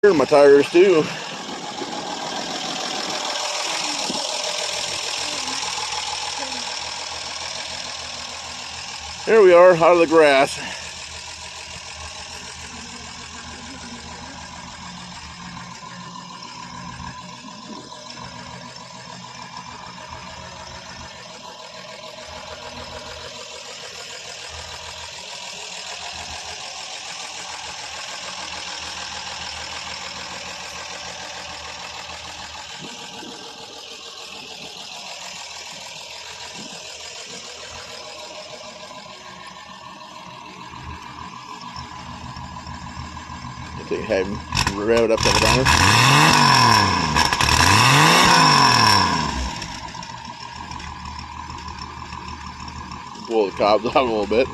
Here are my tires too. Here we are, out of the grass. Have him rev it up to the donor. Blow the cobs out a little bit.